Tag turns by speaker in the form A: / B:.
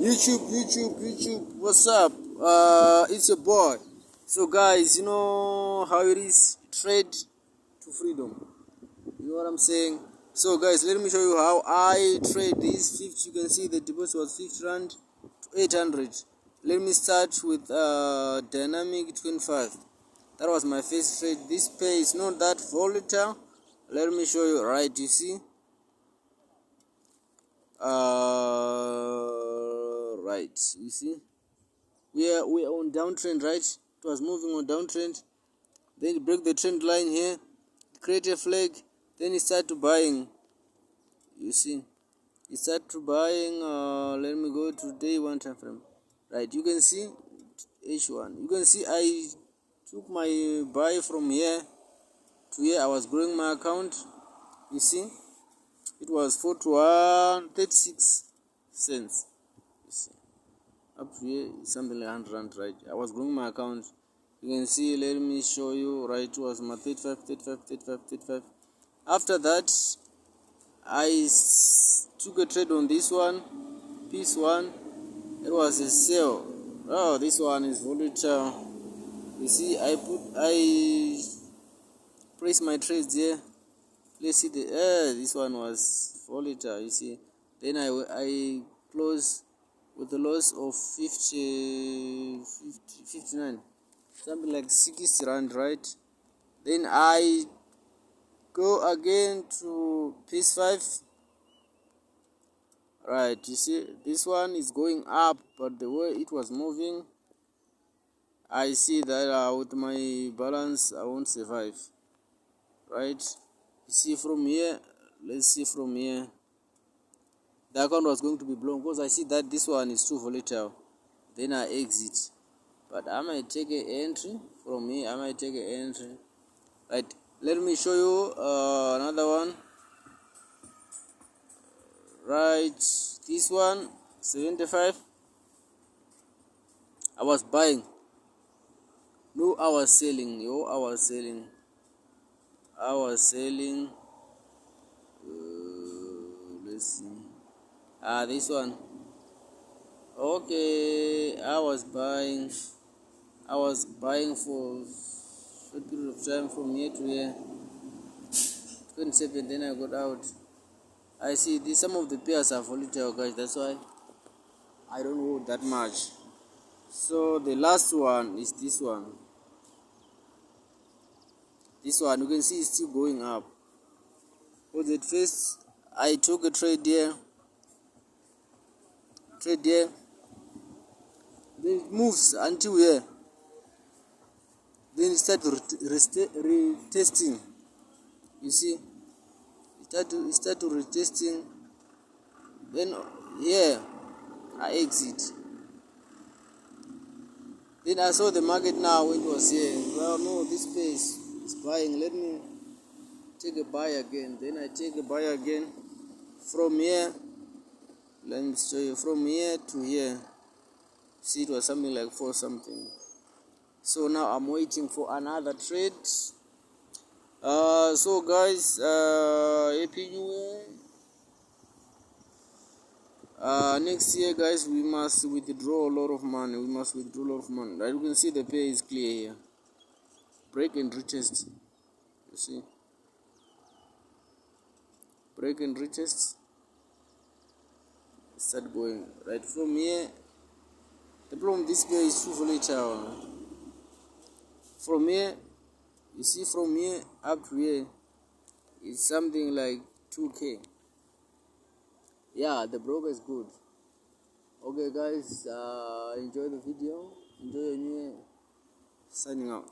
A: YouTube, what's up? It's your boy. So guys, you know how it is, trade to freedom. You know what I'm saying? So guys, let me show you how I trade this 50. You can see the deposit was 50 rand to 800. Let me start with dynamic 25. That was my first trade. This pay is not that volatile. Let me show you. Right, you see, right, you see, we are on downtrend, right? It was moving on downtrend, then it break the trend line here, create a flag, then it start to buying. You see, it start to buying. Let me go to day one time frame. Right, you can see H1. You can see I took my buy from here to here. I was growing my account. You see, it was 4 to 1 36 cents. You see, up to here something like 100 rand, right? I was growing my account. You can see, let me show you, right? It was my 35. After that, I took a trade on this one, piece one. It was a sale. Oh, this one is volatile. You see, I place my trades there. Let's see this one was volatile. You see, then I close with a loss of 59, something like 60 rand, right? Then I go again to piece 5. Right, you see, this one is going up, but the way it was moving, I see that with my balance I won't survive. Right, you see from here, let's see from here, the account was going to be blown because I see that this one is too volatile. Then I exit, but I might take an entry from here. I might take an entry. Right, let me show you another one. Right, this one 75. I was buying. No, I was selling. I was selling. Let's see. This one. Okay, I was buying for a short period of time from here to here. 27. Then I got out. I see some of the pairs are volatile, guys. That's why I don't hold that much. So the last one is this one. This one, you can see it's still going up. For the first, I took a trade there. Then it moves until here. Then it starts retesting. You see, it start to retesting. Then here, I exit. Then I saw the market now when it was here. Well, no, this space is buying. Let me take a buy again. Then I take a buy again from here. Let me show you from here to here. See, it was something like 4 something. So now I'm waiting for another trade. So guys, happy new year. Next year, guys, we must withdraw a lot of money. Right? You can see the pay is clear here. Break and retest. You see, break and retest. Start going right from here. The problem this pay is too volatile. From here, you see, from here up to here, it's something like 2K. Yeah, the broker is good. Okay, guys, enjoy the video. Enjoy your new year. Signing out.